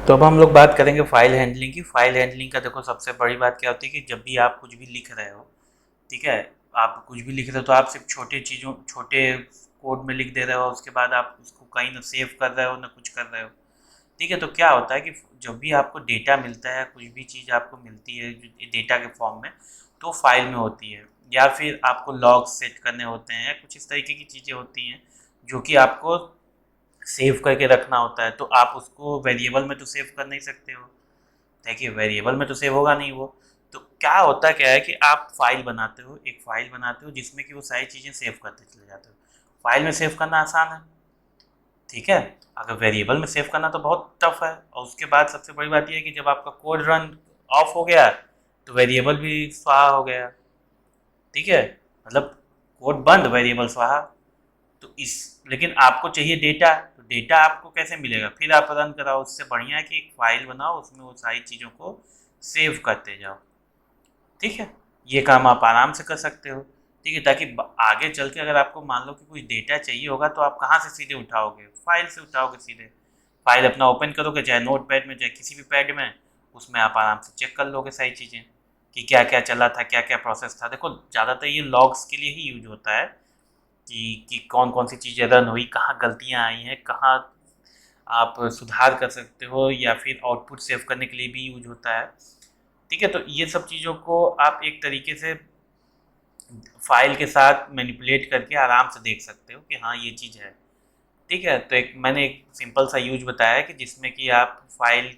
तो अब हम लोग बात करेंगे फाइल हैंडलिंग की। फाइल हैंडलिंग का देखो सबसे बड़ी बात क्या होती है कि जब भी आप कुछ भी लिख रहे हो, ठीक है, आप कुछ भी लिख रहे हो तो आप सिर्फ छोटे कोड में लिख दे रहे हो, उसके बाद आप उसको कहीं ना सेव कर रहे हो ना कुछ कर रहे हो। ठीक है, तो क्या होता है कि जब भी आपको डेटा मिलता है, कुछ भी चीज़ आपको मिलती है डेटा के फॉर्म में, तो फाइल में होती है, या फिर आपको लॉग सेट करने होते हैं या कुछ इस तरीके की चीज़ें होती हैं जो कि आपको सेव करके रखना होता है। तो आप उसको वेरिएबल में तो सेव कर नहीं सकते हो। देखिए, वेरिएबल में तो सेव होगा नहीं वो। तो क्या होता क्या है कि आप फाइल बनाते हो, एक फाइल बनाते हो जिसमें कि वो सारी चीज़ें सेव करते चले जाते हो। फाइल में सेव करना आसान है, ठीक है। अगर वेरिएबल में सेव करना तो बहुत टफ है। और उसके बाद सबसे बड़ी बात यह है कि जब आपका कोड रन ऑफ हो गया तो वेरिएबल भी स्वाहा हो गया, ठीक है। मतलब कोड बंद, वेरिएबल स्वाहा। तो इस लेकिन आपको चाहिए डेटा, तो डेटा आपको कैसे मिलेगा? फिर आप रन कराओ। उससे बढ़िया है कि एक फाइल बनाओ, उसमें वो सारी चीज़ों को सेव करते जाओ, ठीक है। ये काम आप आराम से कर सकते हो, ठीक है, ताकि आगे चल के अगर आपको मान लो कि कुछ डेटा चाहिए होगा तो आप कहाँ से सीधे उठाओगे? फाइल से उठाओगे सीधे। फाइल अपना ओपन करोगे, चाहे नोट पैड में चाहे किसी भी पैड में, उसमें आप आराम से चेक कर लोगे सारी चीज़ें कि क्या क्या चला था, क्या क्या प्रोसेस था। देखो, ज़्यादातर ये लॉग्स के लिए ही यूज होता है कि कौन कौन सी चीज़ें रन हुई, कहाँ गलतियाँ आई हैं, कहाँ आप सुधार कर सकते हो, या फिर आउटपुट सेव करने के लिए भी यूज होता है, ठीक है। तो ये सब चीज़ों को आप एक तरीके से फाइल के साथ मैनिपुलेट करके आराम से देख सकते हो कि हाँ ये चीज़ है, ठीक है। तो मैंने एक सिंपल सा यूज बताया है कि जिसमें कि आप फाइल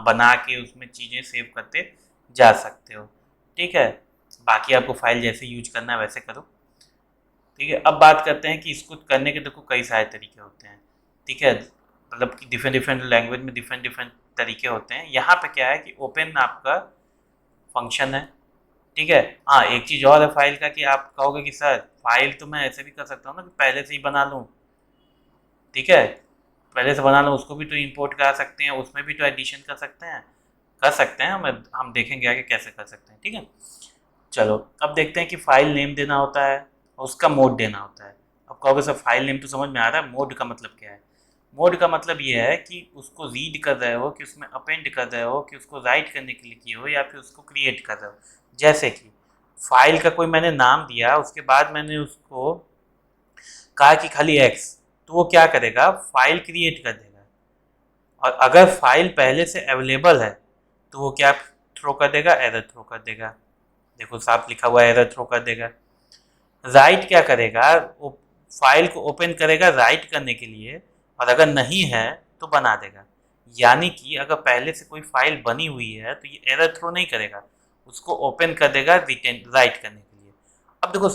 बना के उसमें चीज़ें सेव करते जा सकते हो, ठीक है। बाकी आपको फाइल जैसे यूज करना है वैसे करो, ठीक है। अब बात करते हैं कि इसको करने के देखो कई सारे तरीके होते हैं, ठीक है। मतलब कि डिफरेंट डिफरेंट लैंग्वेज में डिफरेंट डिफरेंट तरीके होते हैं। यहाँ पे क्या है कि ओपन आपका फंक्शन है, ठीक है। हाँ, एक चीज़ और है फाइल का कि आप कहोगे कि सर फाइल तो मैं ऐसे भी कर सकता हूँ ना कि पहले से ही बना लूँ, ठीक है। पहले से बना लूँ, उसको भी तो इंपोर्ट करा सकते हैं, उसमें भी तो एडिशन कर सकते हैं। हम देखेंगे आगे कैसे कर सकते हैं, ठीक है। चलो, अब देखते हैं कि फाइल नेम देना होता है और उसका मोड देना होता है। अब कहोगे सर फाइल नेम तो समझ में आ रहा है, मोड का मतलब क्या है? मोड का मतलब ये है कि उसको रीड कर रहे हो, कि उसमें अपेंड कर रहे हो, कि उसको राइट करने के लिए किए हो, या फिर उसको क्रिएट कर रहे हो। जैसे कि फाइल का कोई मैंने नाम दिया, उसके बाद मैंने उसको कहा कि खाली एक्स, तो वो क्या करेगा? फाइल क्रिएट कर देगा। और अगर फाइल पहले से अवेलेबल है तो वो क्या थ्रो कर देगा? एरर थ्रो कर देगा। देखो साफ लिखा हुआ एरर थ्रो कर देगा। राइट क्या करेगा? वो फाइल को ओपन करेगा राइट करने के लिए, और अगर नहीं है तो बना देगा। यानी कि अगर पहले से कोई फाइल बनी हुई है तो ये एरर थ्रो नहीं करेगा, उसको ओपन कर देगा रिटेन राइट करने के लिए। अब देखो,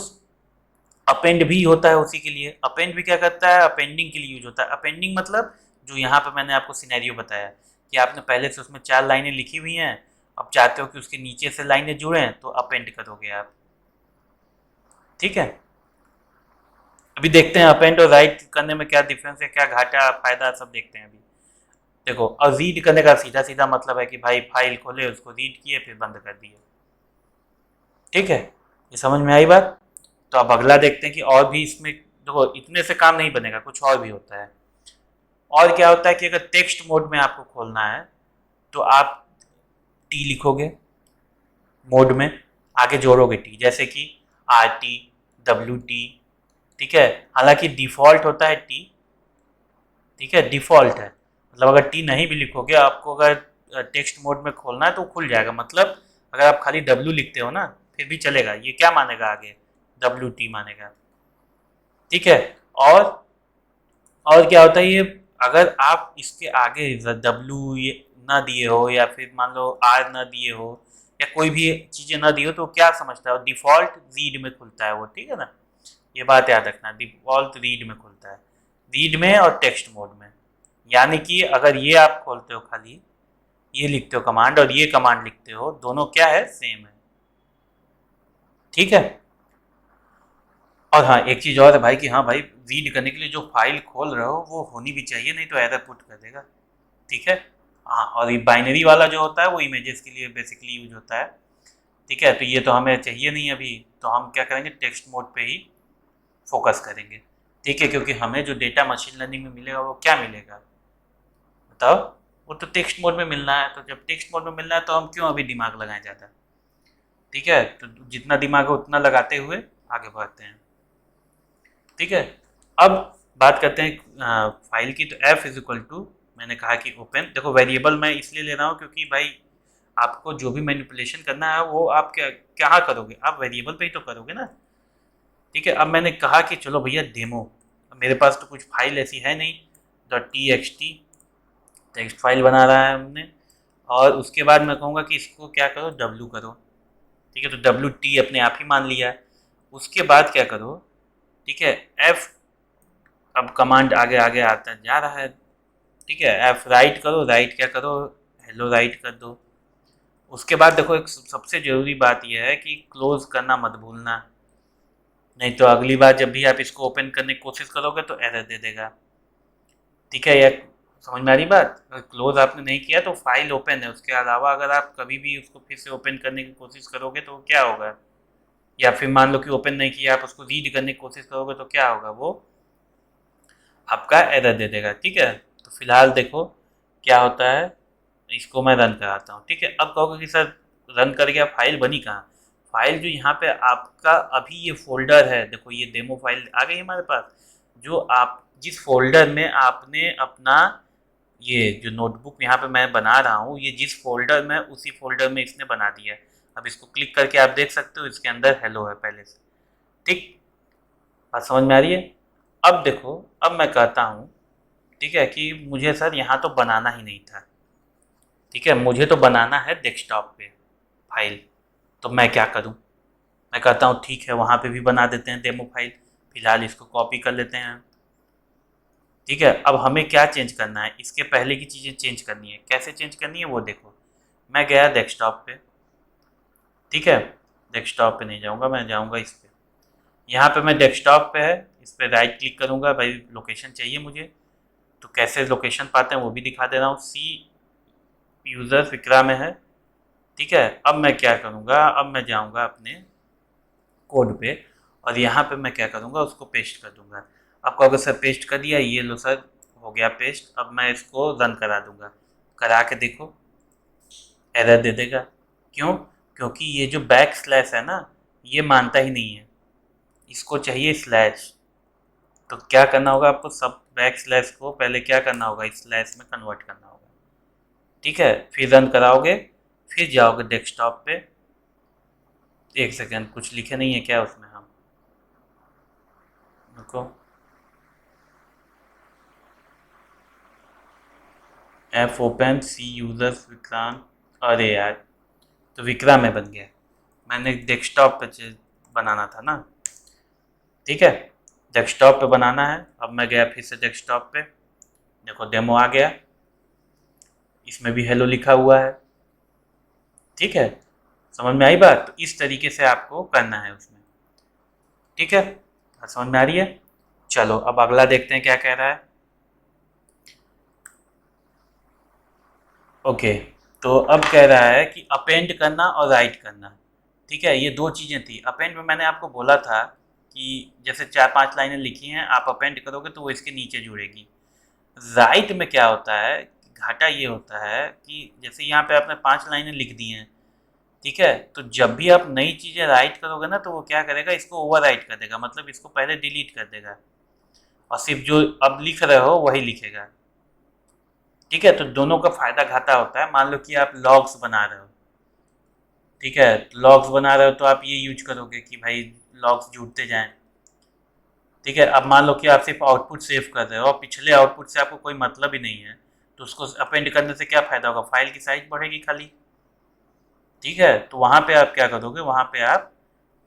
अपेंड भी होता है उसी के लिए। अपेंड भी क्या करता है? अपेंडिंग के लिए यूज होता है। अपेंडिंग मतलब जो यहाँ पे मैंने आपको सिनेरियो बताया कि आपने पहले से उसमें 4 लाइनें लिखी हुई हैं, अब चाहते हो कि उसके नीचे से लाइनें जुड़ें, तो अपेंड करोगे आप, ठीक है। अभी देखते हैं अपेंड और राइट करने में क्या डिफरेंस है, क्या घाटा फायदा, सब देखते हैं अभी। देखो, और रीड करने का सीधा सीधा मतलब है कि भाई फाइल खोले, उसको रीड किए, फिर बंद कर दिए, ठीक है। ये समझ में आई बात? तो अब अगला देखते हैं कि और भी इसमें देखो, इतने से काम नहीं बनेगा, कुछ और भी होता है। और क्या होता है कि अगर टेक्स्ट मोड में आपको खोलना है तो आप टी लिखोगे मोड में, आगे जोड़ोगे टी, जैसे कि आर टी, डब्ल्यू टी, ठीक है। हालांकि डिफॉल्ट होता है टी, ठीक है, डिफॉल्ट है। मतलब अगर टी नहीं भी लिखोगे, आपको अगर टेक्स्ट मोड में खोलना है तो खुल जाएगा। मतलब अगर आप खाली डब्ल्यू लिखते हो ना, फिर भी चलेगा। ये क्या मानेगा आगे? डब्ल्यू टी मानेगा, ठीक है। और और क्या होता है ये, अगर आप इसके आगे डब्ल्यू ना दिए हो, या फिर मान लो आर ना दिए हो, या कोई भी चीज़ें ना दी हो, तो क्या समझता है? डिफ़ॉल्ट रीड में खुलता है वो, ठीक है ना। ये बात याद रखना, डिफ़ॉल्ट रीड में खुलता है, रीड में और टेक्स्ट मोड में। यानी कि अगर ये आप खोलते हो खाली, ये लिखते हो कमांड और ये कमांड लिखते हो, दोनों क्या है? सेम है, ठीक है। और हाँ, एक चीज़ और है भाई कि हाँ भाई, रीड करने के लिए जो फाइल खोल रहे हो वो होनी भी चाहिए, नहीं तो एरर पुट कर देगा, ठीक है। हाँ, और ये बाइनरी वाला जो होता है वो इमेजेस के लिए बेसिकली यूज होता है, ठीक है। तो ये तो हमें चाहिए नहीं अभी, तो हम क्या करेंगे? टेक्स्ट मोड पे ही फोकस करेंगे, ठीक है। क्योंकि हमें जो डेटा मशीन लर्निंग में मिलेगा वो क्या मिलेगा, बताओ? वो तो टेक्स्ट मोड में मिलना है, तो जब टेक्स्ट मोड में मिलना है तो हम क्यों अभी दिमाग लगाएं ज़्यादा। ठीक है, तो जितना दिमाग है उतना लगाते हुए आगे बढ़ते हैं। ठीक है, अब बात करते हैं फाइल की। तो एफ इज इक्वल टू, मैंने कहा कि ओपन, देखो वेरिएबल मैं इसलिए ले रहा हूँ क्योंकि भाई आपको जो भी मैनिपुलेशन करना है वो आप क्या क्या करोगे, आप वेरिएबल पे ही तो करोगे ना। ठीक है, अब मैंने कहा कि चलो भैया डेमो, मेरे पास तो कुछ फाइल ऐसी है नहीं, dot T X T text file बना रहा है हमने, और उसके बाद मैं कहूँगा कि इसको क्या करो, डब्लू करो। ठीक है, तो डब्लू टी अपने आप ही मान लिया है। उसके बाद क्या करो, ठीक है, एफ, अब कमांड आगे आगे आता जा रहा है। ठीक है, एफ राइट करो, राइट क्या करो, हेलो राइट कर दो। उसके बाद देखो एक सबसे ज़रूरी बात यह है कि क्लोज करना मत भूलना, नहीं तो अगली बार जब भी आप इसको ओपन करने की कोशिश करोगे तो एरर दे देगा। ठीक है, या समझ में आ रही बात। अगर क्लोज आपने नहीं किया तो फाइल ओपन है, उसके अलावा अगर आप कभी भी उसको फिर से ओपन करने की कोशिश करोगे तो क्या होगा, या फिर मान लो कि ओपन नहीं किया, आप उसको रीड करने की कोशिश करोगे तो क्या होगा, वो आपका एरर दे देगा। ठीक है, तो फिलहाल देखो क्या होता है, इसको मैं रन कराता हूँ। ठीक है, अब कहोगे कि सर रन कर गया, फाइल बनी कहाँ। फाइल जो यहाँ पे आपका अभी ये फोल्डर है, देखो ये डेमो फाइल आ गई हमारे पास, जो आप जिस फोल्डर में आपने अपना ये जो नोटबुक यहाँ पे मैं बना रहा हूँ, ये जिस फोल्डर में, उसी फोल्डर में इसने बना दिया है। अब इसको क्लिक करके आप देख सकते हो, इसके अंदर हेलो है पहले से। ठीक, बात समझ में आ रही है। अब देखो, अब मैं कहता हूँ, ठीक है, कि मुझे सर यहाँ तो बनाना ही नहीं था। ठीक है, मुझे तो बनाना है डेस्कटॉप पे फाइल, तो मैं क्या करूँ। मैं कहता हूँ ठीक है, वहाँ पे भी बना देते हैं डेमो फाइल, फिलहाल इसको कॉपी कर लेते हैं। ठीक है, अब हमें क्या चेंज करना है, इसके पहले की चीज़ें चेंज करनी है। कैसे चेंज करनी है वो देखो, मैं गया डेस्कटॉप पे। ठीक है, डेस्कटॉप पे नहीं जाऊँगा, मैं जाऊँगा इस पे, यहाँ पे मैं डेस्कटॉप पे है, इस पर राइट क्लिक करूँगा, भाई लोकेशन चाहिए मुझे, तो कैसे लोकेशन पाते हैं वो भी दिखा दे रहा हूँ। सी यूज़र विक्रा में है। ठीक है, अब मैं क्या करूँगा, अब मैं जाऊँगा अपने कोड पे, और यहाँ पे मैं क्या करूँगा, उसको पेस्ट कर दूँगा। अब कहोगे सर पेस्ट कर दिया, ये लो सर हो गया पेस्ट। अब मैं इसको रन करा दूँगा, करा के देखो एरर दे देगा। क्यों, क्योंकि ये जो बैक स्लैश है ना, ये मानता ही नहीं है, इसको चाहिए स्लैश। तो क्या करना होगा आपको, सब बैक स्लैश को पहले क्या करना होगा, स्लैश में कन्वर्ट करना होगा। ठीक है, फिर रन कराओगे, फिर जाओगे डेस्कटॉप पे। एक सेकेंड, कुछ लिखे नहीं है क्या उसमें, हम रुको, F open C users Vikrant, अरे यार, तो विक्रा में बन गया, मैंने डेस्कटॉप पे बनाना था ना। ठीक है, डेस्कटॉप पे बनाना है। अब मैं गया फिर से डेस्कटॉप पे, देखो डेमो आ गया, इसमें भी हेलो लिखा हुआ है। ठीक है, समझ में आई बात। तो इस तरीके से आपको करना है उसमें। ठीक है, बात समझ में आ रही है। चलो अब अगला देखते हैं क्या कह रहा है। ओके, तो अब कह रहा है कि अपेंड करना और राइट करना। ठीक है, ये दो चीज़ें थी। अपेंड में मैंने आपको बोला था कि जैसे 4-5 लाइनें लिखी हैं, आप अपेंड करोगे तो वो इसके नीचे जुड़ेगी। राइट में क्या होता है, घाटा ये होता है कि जैसे यहाँ पे आपने 5 लाइनें लिख दी हैं, ठीक है, तो जब भी आप नई चीज़ें राइट करोगे ना, तो वो क्या करेगा, इसको ओवर राइट कर देगा, मतलब इसको पहले डिलीट कर देगा, और सिर्फ जो अब लिख रहे हो वही लिखेगा। ठीक है, तो दोनों का फायदा घाटा होता है। मान लो कि आप लॉग्स बना रहे हो, ठीक है, लॉग्स बना रहे हो तो आप ये यूज करोगे कि भाई लॉग्स जुड़ते जाएं। ठीक है, अब मान लो कि आप सिर्फ आउटपुट सेव कर रहे हो और पिछले आउटपुट से आपको कोई मतलब ही नहीं है, तो उसको अपेंड करने से क्या फ़ायदा होगा, फाइल की साइज बढ़ेगी खाली। ठीक है, तो वहाँ पे आप क्या करोगे, वहाँ पे आप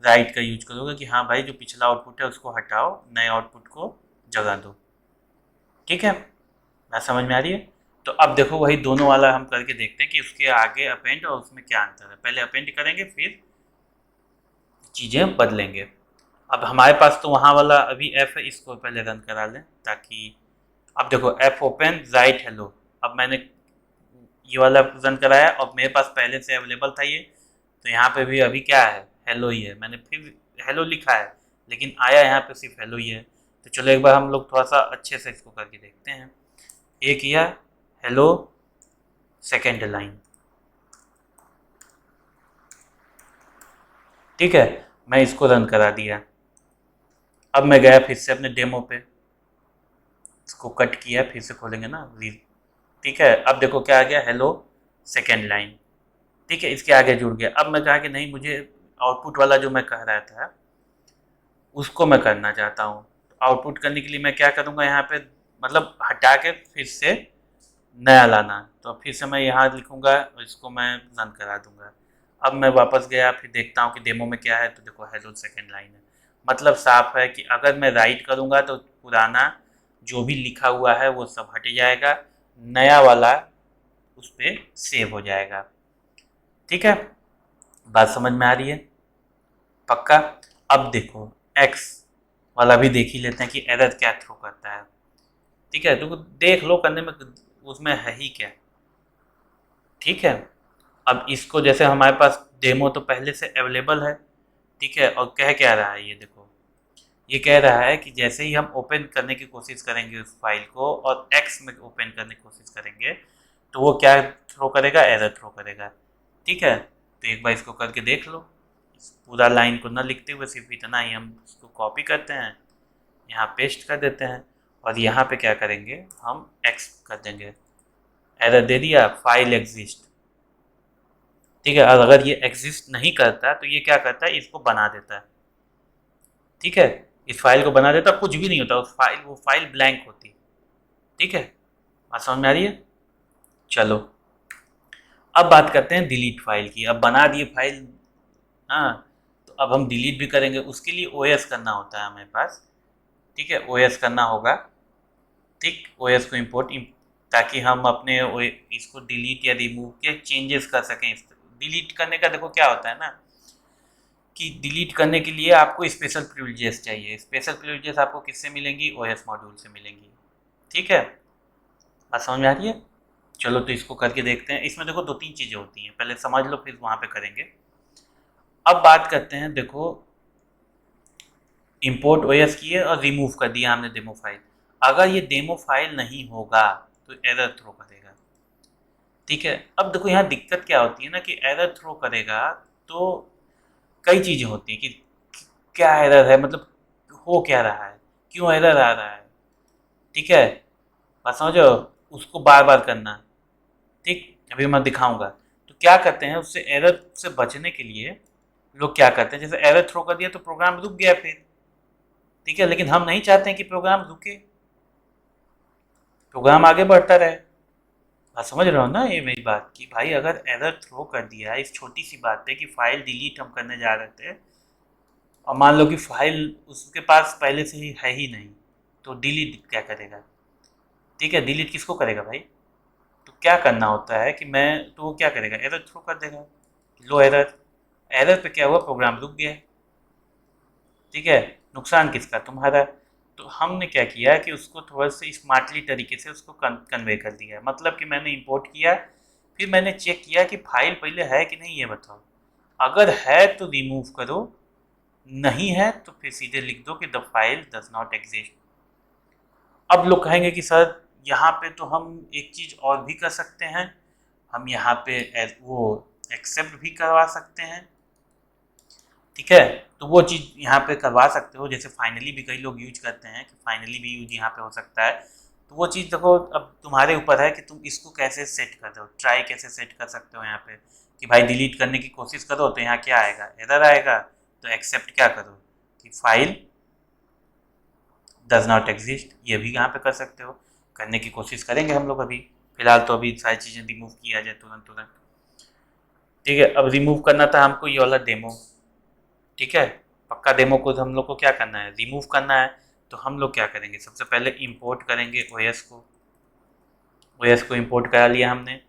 राइट का यूज करोगे कि हाँ भाई जो पिछला आउटपुट है उसको हटाओ, नए आउटपुट को जगह दो। ठीक है, बात समझ में आ रही है। तो अब देखो वही दोनों वाला हम करके देखते हैं कि उसके आगे अपेंड और उसमें क्या अंतर है। पहले अपेंड करेंगे, फिर चीज़ें बदलेंगे। अब हमारे पास तो वहाँ वाला अभी एफ है, इसको पहले रन करा लें ताकि, अब देखो एफ ओपन राइट हेलो, अब मैंने ये वाला रन कराया और मेरे पास पहले से अवेलेबल था ये, तो यहाँ पे भी अभी क्या है, हेलो ही है। मैंने फिर हेलो लिखा है, लेकिन आया यहाँ पे सिर्फ हेलो ही है। तो चलो एक बार हम लोग थोड़ा सा अच्छे से इसको करके देखते हैं। एक किया हेलो, सेकेंड लाइन, ठीक है। मैं इसको रन करा दिया। अब मैं गया फिर से अपने डेमो पे, इसको कट किया, फिर से खोलेंगे ना, ठीक है। अब देखो क्या आ गया, हेलो सेकेंड लाइन, ठीक है, इसके आगे जुड़ गया। अब मैं कहा कि नहीं, मुझे आउटपुट वाला जो मैं कह रहा था उसको मैं करना चाहता हूँ। आउटपुट करने के लिए मैं क्या करूँगा, यहाँ पे मतलब हटा के फिर से नया लाना। तो फिर से मैं यहाँ लिखूँगा और इसको मैं रन करा दूँगा। अब मैं वापस गया, फिर देखता हूँ कि डेमो में क्या है, तो देखो हेलो सेकेंड लाइन है। मतलब साफ है कि अगर मैं राइट करूँगा तो पुराना जो भी लिखा हुआ है वो सब हट जाएगा, नया वाला उस पर सेव हो जाएगा। ठीक है, बात समझ में आ रही है? पक्का? अब देखो एक्स वाला भी देख ही लेते हैं कि एरर क्या थ्रो करता है। ठीक है, तो देख लो करने में उसमें है ही क्या। ठीक है, अब इसको जैसे हमारे पास डेमो तो पहले से अवेलेबल है, ठीक है, और कह क्या रहा है ये देखो, ये कह रहा है कि जैसे ही हम ओपन करने की कोशिश करेंगे उस फाइल को और एक्स में ओपन करने की कोशिश करेंगे तो वो क्या थ्रो करेगा, एरर थ्रो करेगा। ठीक है, तो एक बार इसको करके देख लो। पूरा लाइन को ना लिखते हुए सिर्फ इतना ही हम इसको कॉपी करते हैं, यहाँ पेस्ट कर देते हैं और यहाँ पे क्या करेंगे, हम एक्स कर देंगे। एरर दे दिया, फाइल एग्जिस्ट। ठीक है, और अगर ये एग्जिस्ट नहीं करता तो ये क्या करता है, इसको बना देता है। ठीक है, इस फाइल को बना देता, कुछ भी नहीं होता, वो फाइल ब्लैंक होती। ठीक है, बात समझ में आ रही है? चलो अब बात करते हैं डिलीट फाइल की। अब बना दिए फाइल, हाँ, तो अब हम डिलीट भी करेंगे, उसके लिए ओएस करना होता है हमारे पास। ठीक है, ओएस करना होगा। ठीक, ओएस को इम्पोर्ट, ताकि हम अपने इसको डिलीट या रिमूव के चेंजेस कर सकें। डिलीट करने का देखो क्या होता है ना, कि डिलीट करने के लिए आपको स्पेशल प्रिविलेजेस चाहिए। स्पेशल प्रिविलेजेस आपको किससे मिलेंगी, ओएस मॉड्यूल से मिलेंगी। ठीक है, बात समझ में आ रही है? चलो तो इसको करके देखते हैं। इसमें देखो दो तीन चीज़ें होती हैं, पहले समझ लो फिर वहाँ पे करेंगे। अब बात करते हैं, देखो इंपोर्ट ओएस किए और रिमूव कर दिया हमने डेमो फाइल। अगर ये डेमो फाइल नहीं होगा तो एरर थ्रो करेगा। ठीक है, अब देखो यहाँ दिक्कत क्या होती है ना, कि एरर थ्रो करेगा तो कई चीज़ें होती हैं कि क्या एरर है, मतलब हो क्या रहा है, क्यों एरर आ रहा है। ठीक है, बात समझो, उसको बार बार करना। ठीक, अभी मैं दिखाऊंगा। तो क्या करते हैं, उससे एरर से बचने के लिए लोग क्या करते हैं, जैसे एरर थ्रो कर दिया तो प्रोग्राम रुक गया फिर। ठीक है, लेकिन हम नहीं चाहते हैं कि प्रोग्राम रुके, प्रोग्राम आगे बढ़ता रहे। बात समझ रहे हो ना ये मेरी बात, कि भाई अगर एरर थ्रो कर दिया इस छोटी सी बात पे कि फाइल डिलीट हम करने जा रहे थे, और मान लो कि फाइल उसके पास पहले से ही है ही नहीं, तो डिलीट क्या करेगा। ठीक है, डिलीट किसको करेगा भाई? तो क्या करना होता है कि मैं, तो वो क्या करेगा, एरर थ्रो कर देगा। लो एरर, एरर पे क्या हुआ, प्रोग्राम रुक गया। ठीक है, नुकसान किसका, तुम्हारा। तो हमने क्या किया कि उसको थोड़ा सा स्मार्टली तरीके से उसको कन्वे कर दिया। मतलब कि मैंने इंपोर्ट किया, फिर मैंने चेक किया कि फाइल पहले है कि नहीं, ये बताओ। अगर है तो रिमूव करो, नहीं है तो फिर सीधे लिख दो कि the file does not exist. अब लोग कहेंगे कि सर यहाँ पे तो हम एक चीज़ और भी कर सकते हैं, हम यहाँ पे वो एक्सेप्ट भी करवा सकते हैं। ठीक है, तो वो चीज़ यहाँ पे करवा सकते हो, जैसे फाइनली भी कई लोग यूज करते हैं कि फाइनली भी यूज यहाँ पे हो सकता है। तो वो चीज़ देखो अब तुम्हारे ऊपर है कि तुम इसको कैसे सेट कर दो, ट्राई कैसे सेट कर सकते हो यहाँ पे, कि भाई डिलीट करने की कोशिश करो तो यहाँ क्या आएगा, एरर आएगा। तो एक्सेप्ट क्या करो कि फाइल डज नॉट एग्जिस्ट, ये भी यहाँ पे कर सकते हो। करने की कोशिश करेंगे हम लोग अभी, फिलहाल तो अभी सारी चीज़ें रिमूव किया जाए तुरंत तुरंत। ठीक है, अब रिमूव करना था हमको ये वाला डेमो। ठीक है, पक्का डेमो को हम लोग को क्या करना है, रिमूव करना है। तो हम लोग क्या करेंगे, सबसे पहले इंपोर्ट करेंगे ओएस को। ओएस को इंपोर्ट करा लिया हमने।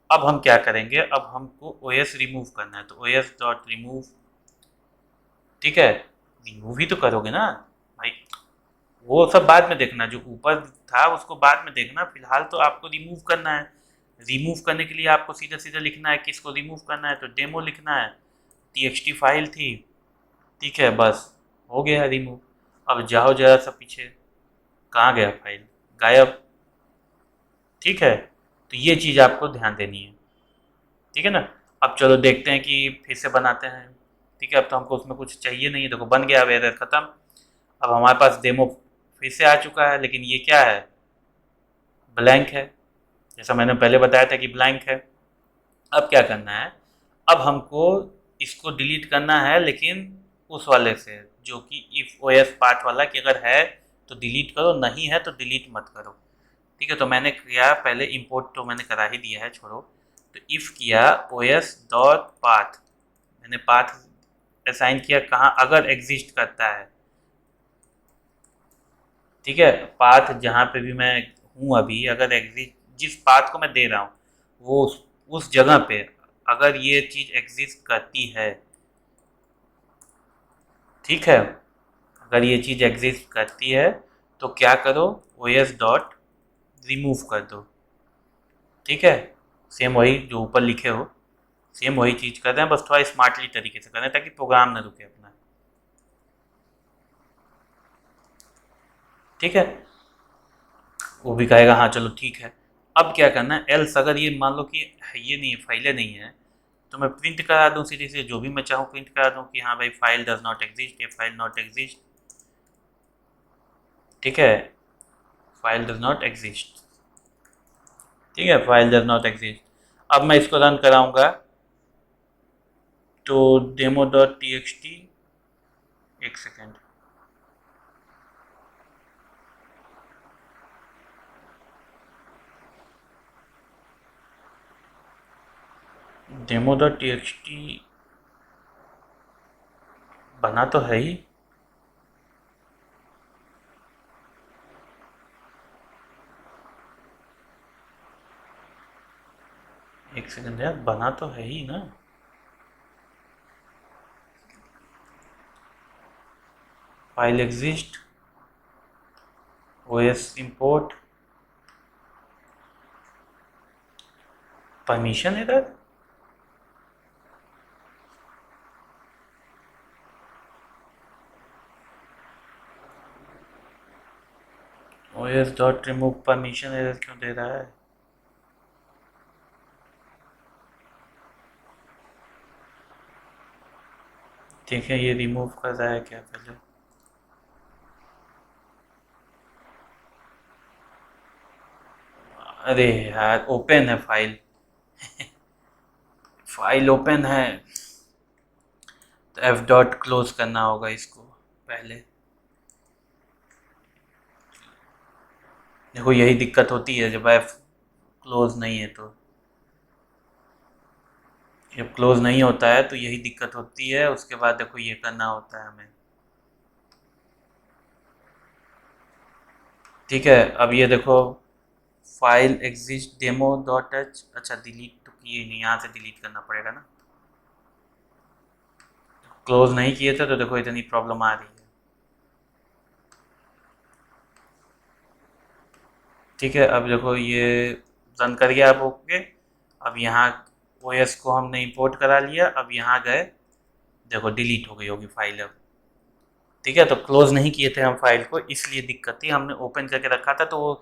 अब हम क्या करेंगे, अब हमको ओएस रिमूव करना है, तो ओएस डॉट रिमूव। ठीक है, रिमूव ही तो करोगे ना भाई, वो सब बाद में देखना, जो ऊपर था उसको बाद में देखना, फिलहाल तो आपको रिमूव करना है। रिमूव करने के लिए आपको सीधा सीधा लिखना है, किसको रिमूव करना है, तो डेमो लिखना है। टीएक्सटी फाइल थी, ठीक है, बस हो गया रिमूव। अब जाओ जरा सा पीछे, कहाँ गया फाइल, गायब। ठीक है, तो ये चीज़ आपको ध्यान देनी है, ठीक है ना। अब चलो देखते हैं कि फिर से बनाते हैं, ठीक है। अब तो हमको उसमें कुछ चाहिए नहीं है, देखो बन गया, अब एरर खत्म। अब हमारे पास डेमो फिर से आ चुका है, लेकिन ये क्या है, ब्लैंक है, जैसा मैंने पहले बताया था कि ब्लैंक है। अब क्या करना है, अब हमको इसको डिलीट करना है, लेकिन उस वाले से जो कि इफ ओएस पाथ वाला, कि अगर है तो डिलीट करो, नहीं है तो डिलीट मत करो, ठीक है। तो मैंने किया पहले, इंपोर्ट तो मैंने करा ही दिया है, छोड़ो। तो इफ किया ओएस डॉट पाथ, मैंने पाथ असाइन किया कहाँ, अगर एग्जिस्ट करता है, ठीक है। पाथ जहाँ पे भी मैं हूँ अभी, अगर एग्जिस्ट, जिस पाथ को मैं दे रहा हूँ वो उस जगह पे अगर ये चीज़ एग्जिस्ट करती है, ठीक है, अगर ये चीज़ एग्जिस्ट करती है तो क्या करो, ओएस डॉट रिमूव कर दो, ठीक है। सेम वही जो ऊपर लिखे हो, सेम वही चीज़ कर रहे हैं, बस थोड़ा स्मार्टली तरीके से कर रहे हैं ताकि प्रोग्राम ना रुके अपना, ठीक है। वो भी कहेगा हाँ चलो ठीक है। अब क्या करना है, एल्स अगर ये मान लो कि ये नहीं है, फाइलें नहीं है, तो मैं प्रिंट करा दूँ सीधे से, जो भी मैं चाहूँ प्रिंट करा दूँ कि हाँ भाई फाइल डज नॉट एग्जिस्ट, ये फाइल नॉट एग्जिस्ट, ठीक है, फाइल डज नॉट एग्जिस्ट, ठीक है, फाइल डज नॉट एग्जिस्ट। अब मैं इसको रन कराऊंगा तो demo dot T X T, एक second, demo dot T X T बना तो है ही, एक सेकेंड यार, बना तो है ही ना, file exist, OS import, permission error, OS dot remove permission error क्यों दे रहा है, ठीक है, ये रिमूव कर रहा है क्या पहले, अरे यार ओपन है फाइल, फाइल ओपन है, तो एफ डॉट क्लोज करना होगा इसको पहले। देखो यही दिक्कत होती है जब एफ क्लोज नहीं है, तो जब क्लोज नहीं होता है तो यही दिक्कत होती है, उसके बाद देखो ये करना होता है हमें, ठीक है। अब ये देखो file exist demo dot H, अच्छा डिलीट तो किए नहीं, यहाँ से डिलीट करना पड़ेगा ना, क्लोज नहीं किए थे तो देखो इतनी प्रॉब्लम आ रही है, ठीक है। अब देखो ये रन कर गया, अब ओके। अब यहाँ ओएस को हमने इंपोर्ट करा लिया, अब यहाँ गए, देखो डिलीट हो गई होगी फाइल अब, ठीक है। तो क्लोज नहीं किए थे हम फाइल को, इसलिए दिक्कत थी, हमने ओपन करके रखा था तो वो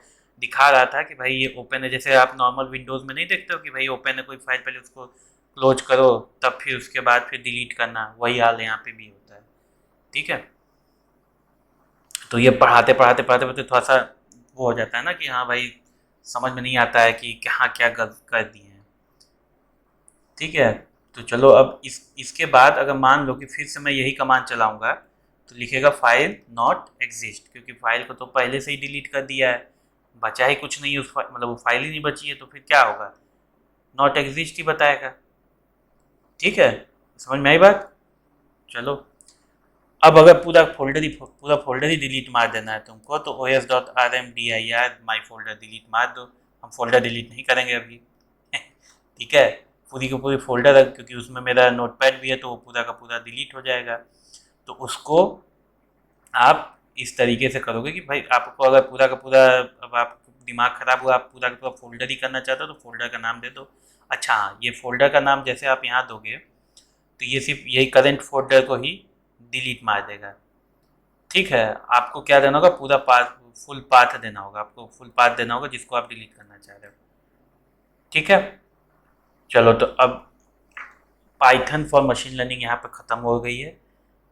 दिखा रहा था कि भाई ये ओपन है, जैसे आप नॉर्मल विंडोज़ में नहीं देखते हो कि भाई ओपन है कोई फाइल, पहले उसको क्लोज करो तब फिर उसके बाद फिर डिलीट करना, वही हाल यहाँ पे भी होता है, ठीक है। तो ये पढ़ाते पढ़ाते पढ़ाते पढ़ाते थोड़ा सा वो हो जाता है ना कि हाँ भाई समझ में नहीं आता है कि कहाँ क्या गलत कर दिए हैं, ठीक है। तो चलो अब इसके बाद अगर मान लो कि फिर से मैं यही कमांड चलाऊंगा तो लिखेगा फाइल नॉट एग्जिस्ट, क्योंकि फाइल को तो पहले से ही डिलीट कर दिया है, बचा ही कुछ नहीं है उस मतलब वो फाइल ही नहीं बची है, तो फिर क्या होगा, नॉट एग्जिस्ट ही बताएगा, ठीक है। समझ में आई बात, चलो। अब अगर पूरा फोल्डर ही डिलीट मार देना है तुमको, तो O S dot R M D I R my folder delete मार दो, हम फोल्डर डिलीट नहीं करेंगे अभी ठीक है। पूरी की पूरी फोल्डर है, क्योंकि उसमें मेरा नोटपैड भी है तो वो पूरा का पूरा डिलीट हो जाएगा। तो उसको आप इस तरीके से करोगे कि भाई आपको अगर पूरा का पूरा, अब आप दिमाग खराब हुआ, आप पूरा का पूरा फोल्डर ही करना चाहते हो तो फोल्डर का नाम दे दो। अच्छा हाँ, ये फोल्डर का नाम जैसे आप यहाँ दोगे तो ये सिर्फ यही करंट फोल्डर को ही डिलीट मार देगा, ठीक है। आपको क्या देना होगा, पूरा पाथ, फुल पाथ देना होगा, आपको फुल पाथ देना होगा जिसको आप डिलीट करना चाह रहे हो, ठीक है। चलो तो अब पाइथन फॉर मशीन लर्निंग यहाँ पे ख़त्म हो गई है।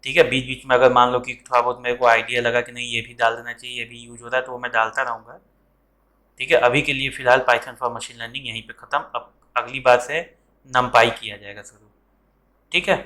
ठीक है, बीच बीच में अगर मान लो कि थोड़ा बहुत मेरे को आइडिया लगा कि नहीं ये भी डाल देना चाहिए, ये भी यूज हो रहा है, तो वो मैं डालता रहूँगा। ठीक है, अभी के लिए फ़िलहाल पाइथन फॉर मशीन लर्निंग यहीं पे ख़त्म। अब अगली बार से नमपाई किया जाएगा शुरू। ठीक है।